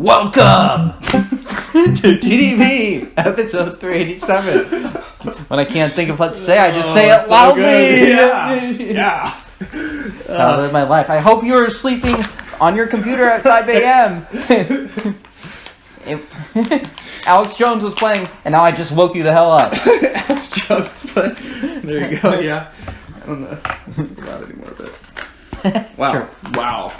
Welcome to TeaDB, episode 387. When I can't think of what to say, I just say it loudly. Yeah. I live my life. I hope you are sleeping on your computer at 5 a.m. Alex Jones was playing, and now I just woke you the hell up. Alex Jones playing. There you go. Yeah. I don't know if it's allowed anymore, but wow. Sure. Wow.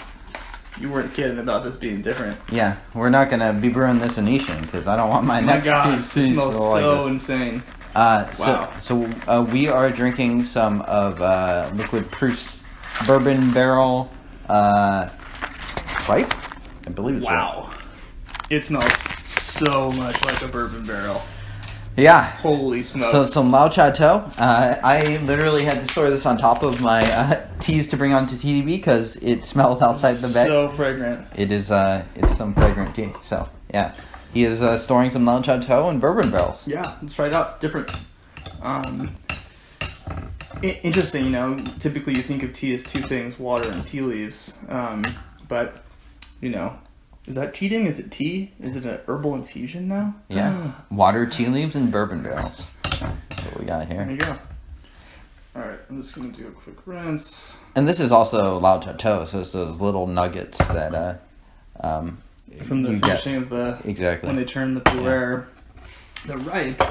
You weren't kidding about this being different. Yeah, we're not gonna be brewing this Venetian because I don't want my next God, two this smells so insane. Wow. So we are drinking some of liquid Proust Bourbon Barrel Right? I believe it's wow. right. It smells so much like a bourbon barrel. Yeah. Holy smokes. So some Laochatou. I literally had to store this on top of my teas to bring onto TeaDB because it smells outside the bed. So fragrant. It is. It's some fragrant tea. So yeah, he is storing some Laochatou and bourbon barrels. Yeah, let's try it out. Different. Interesting. You know, typically you think of tea as two things: water and tea leaves. But you know. Is that cheating? Is it tea? Is it an herbal infusion now? Yeah. Water, tea leaves, and bourbon barrels. That's what we got here. There you go. Alright, I'm just going to do a quick rinse. And this is also Laochatou, so it's those little nuggets that from the finishing of the... Exactly. When they turn the puer, the ripe,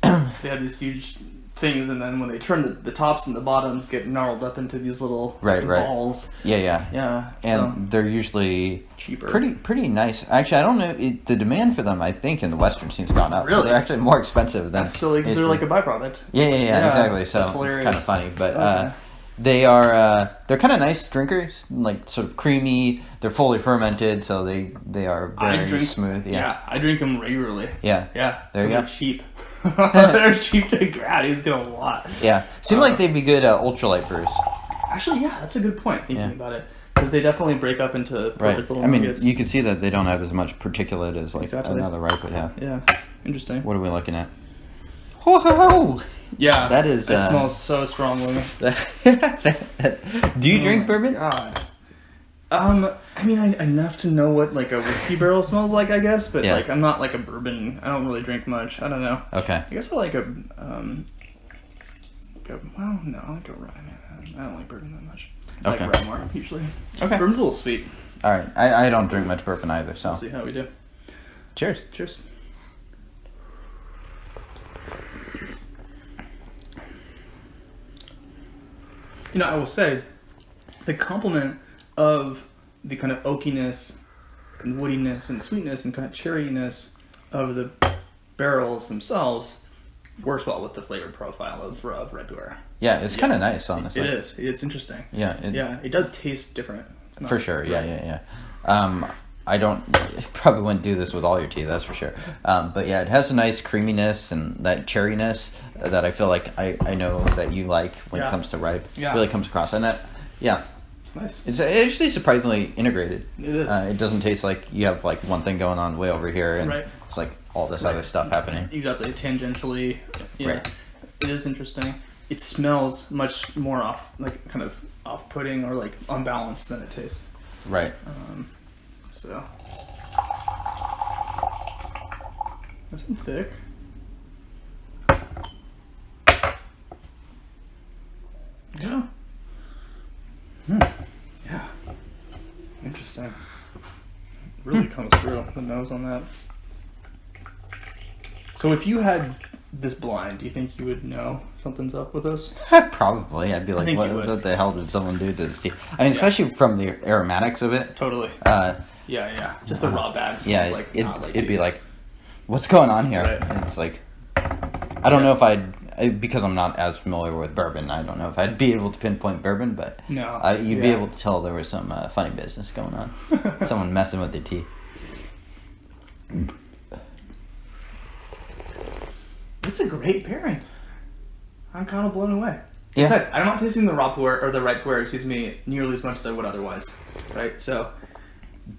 they have these huge things, and then when they turn the tops and the bottoms get gnarled up into these little balls. Yeah. And they're usually cheaper. Pretty nice. Actually, I don't know. The demand for them, I think, in the Western scene's gone up. Really? So they're actually more expensive than... That's silly because they're like a byproduct. Yeah, exactly. So it's kind of funny. But they're kind of nice drinkers, like sort of creamy. They're fully fermented, so they are very smooth. Yeah, I drink them regularly. Yeah. There you go. They're cheap. They're cheap to grab. He's got a lot. Yeah. Seem like they'd be good ultralight brews. Actually, yeah, that's a good point, thinking about it. Because they definitely break up into perfect little nuggets. You can see that they don't have as much particulate as like another ripe would have. Yeah. Interesting. What are we looking at? Ho! Yeah. That smells so strongly. Do you drink bourbon? God. I mean, enough to know what like a whiskey barrel smells like, I guess, but like I'm not like a bourbon. I don't really drink much. I don't know. Okay. I guess I like a well, no, I like a rye. I don't like bourbon that much. I like rye more usually. Okay. Bourbon's a little sweet. All right. I don't drink much bourbon either, so. Let's see how we do. Cheers. Cheers. You know, I will say, the complement of the kind of oakiness and woodiness and sweetness and kind of cherryness of the barrels themselves works well with the flavor profile of ripe puer. Yeah, it's kind of nice, honestly. It is. It's interesting. Yeah. It does taste different. For sure. Yeah. I probably wouldn't do this with all your tea, that's for sure. But yeah, it has a nice creaminess and that cherryness that I feel like I know that you like when it comes to ripe. Yeah. It really comes across. And it's nice. It's actually surprisingly integrated. It is. It doesn't taste like you have like one thing going on way over here and it's like all this other stuff happening. Exactly, tangentially. Yeah. Right. It is interesting. It smells much more kind of off-putting or like unbalanced than it tastes. Right. So nice and thick. Yeah. Yeah. Interesting. Really comes through the nose on that. So if you had this blind, do you think you would know something's up with this? Probably. I'd be like, what the hell did someone do to this tea? I mean, especially from the aromatics of it. Totally. Yeah. Just the raw bags. Yeah, it'd be like, what's going on here? Right. And it's like, I don't know if because I'm not as familiar with bourbon, I don't know if I'd be able to pinpoint bourbon, but you'd be able to tell there was some funny business going on. Someone messing with their tea. It's a great pairing. I'm kind of blown away. Yeah. Besides, I'm not tasting the raw puer or the ripe puer, nearly as much as I would otherwise. Right? So.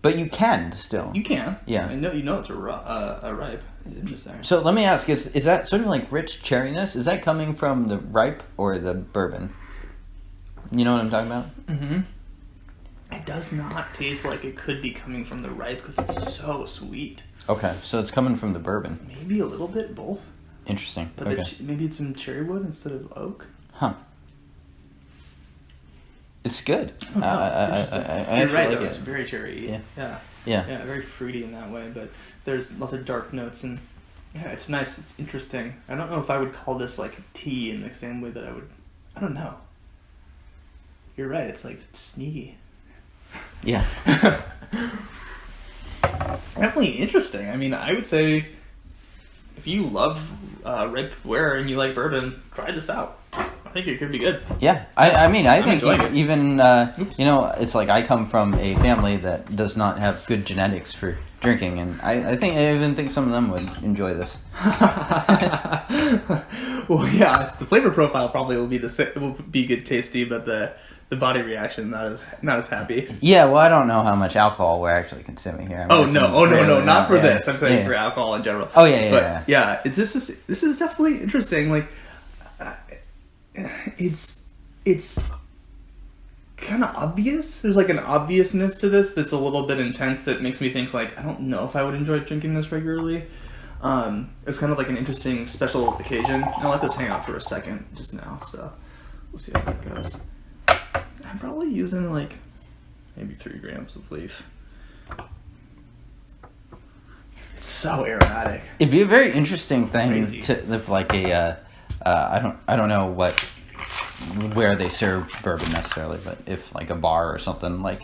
But you can still. You can. Yeah. I know it's a ripe. It's interesting. So let me ask: Is that sort of like rich cherryness? Is that coming from the ripe or the bourbon? You know what I'm talking about? Mm-hmm. It does not taste like it could be coming from the ripe because it's so sweet. Okay, so it's coming from the bourbon. Maybe a little bit both. Interesting. But Okay. maybe it's some cherry wood instead of oak. Huh. It's good. You're right, like though. it. It's very cherry. Yeah. Yeah, very fruity in that way, but there's lots of dark notes, and yeah, it's nice. It's interesting. I don't know if I would call this like tea in the same way that I would. I don't know. You're right. It's like sneaky. Yeah. Definitely interesting. I mean, I would say if you love red ware and you like bourbon, try this out. I think it could be good. Yeah, I mean, I think enjoying it. even, you know, it's like I come from a family that does not have good genetics for drinking, and I even think some of them would enjoy this. Well, yeah, the flavor profile probably will be will be good, tasty, but the body reaction not as happy. Yeah, well, I don't know how much alcohol we're actually consuming here. No, not for this. I'm saying for alcohol in general. Oh yeah. This is definitely interesting. Like, it's kind of obvious. There's like an obviousness to this that's a little bit intense that makes me think like I don't know if I would enjoy drinking this regularly. It's kind of like an interesting special occasion. I'll let this hang out for a second just now, so we'll see how that goes. I'm probably using like maybe 3 grams of leaf. It's so aromatic. It'd be a very interesting thing Crazy. to live like a. I don't know where they serve bourbon necessarily, but if like a bar or something like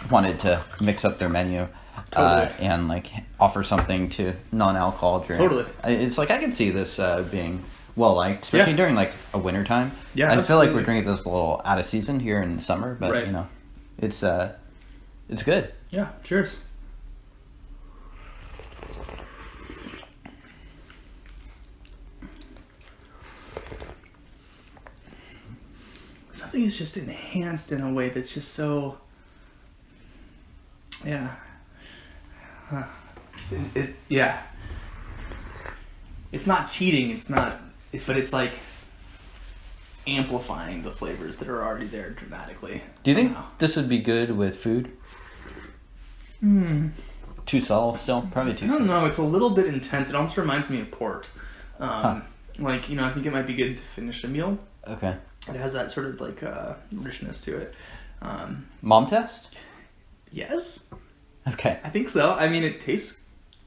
wanted to mix up their menu. Totally. And like offer something to non-alcohol drink. Totally. It's like I can see this being well liked, especially during like a winter time. Yeah, I feel like absolutely. we're drinking this a little out of season here in the summer, but Right. you know, it's good. Yeah, cheers. Something is just enhanced in a way that's just so. Yeah. Huh. Yeah. It's not cheating. But it's like amplifying the flavors that are already there dramatically. Do you think somehow. this would be good with food? Too subtle still? Probably too I don't subtle. know. It's a little bit intense. It almost reminds me of port. Like, you know, I think it might be good to finish a meal. Okay. It has that sort of like richness to it. Mom test? Yes, Okay. I think so. I mean, it tastes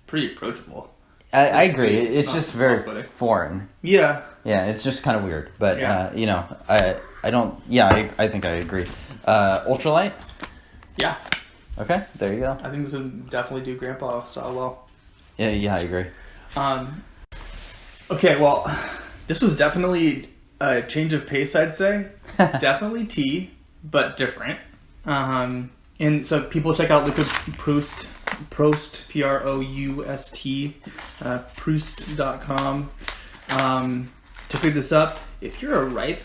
pretty approachable. I agree. It's It's not just very off-putting. foreign. Yeah. Yeah, it's just kind of weird. But, Yeah. you know, I don't... Yeah, I think I agree. Ultralight? Yeah. Okay, there you go. I think this would definitely do Grandpa style well. Yeah, I agree. Okay, well, this was definitely a change of pace, I'd say. Definitely tea, but different. And so people check out Liquid Proust, Proust, Proust, Proust.com. To pick this up, if you're a ripe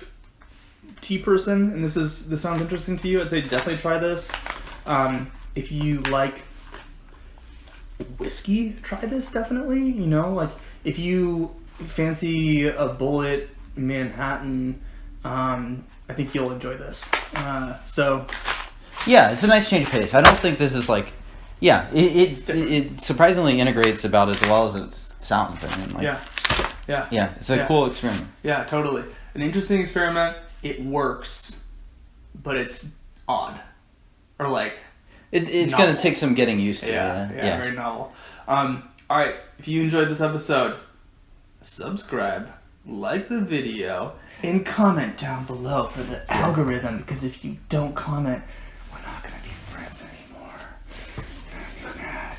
tea person and this sounds interesting to you, I'd say definitely try this. If you like whiskey, try this definitely. You know, like if you fancy a Bullet Manhattan, I think you'll enjoy this. Yeah, it's a nice change of pace. I don't think this is like... Yeah, it surprisingly integrates about as well as it sounds. I mean, like, Yeah, it's a cool experiment. Yeah, totally. An interesting experiment. It works, but it's odd. Or like... It's novel. going to take some getting used to. Yeah, very novel. Alright, if you enjoyed this episode, subscribe, like the video, and comment down below for the algorithm, because if you don't comment, we're not going to be friends anymore.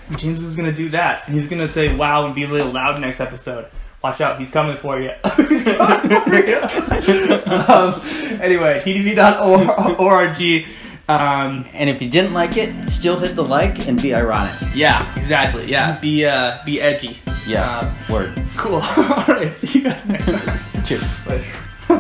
And James is going to do that, and he's going to say wow and be a little loud next episode. Watch out, he's coming for you. He's coming for you. Anyway, TeaDB.org. And if you didn't like it, still hit the like and be ironic. Yeah, exactly. Yeah, be edgy. Yeah, word. Cool. All right, see you guys next time. Cheers. Later.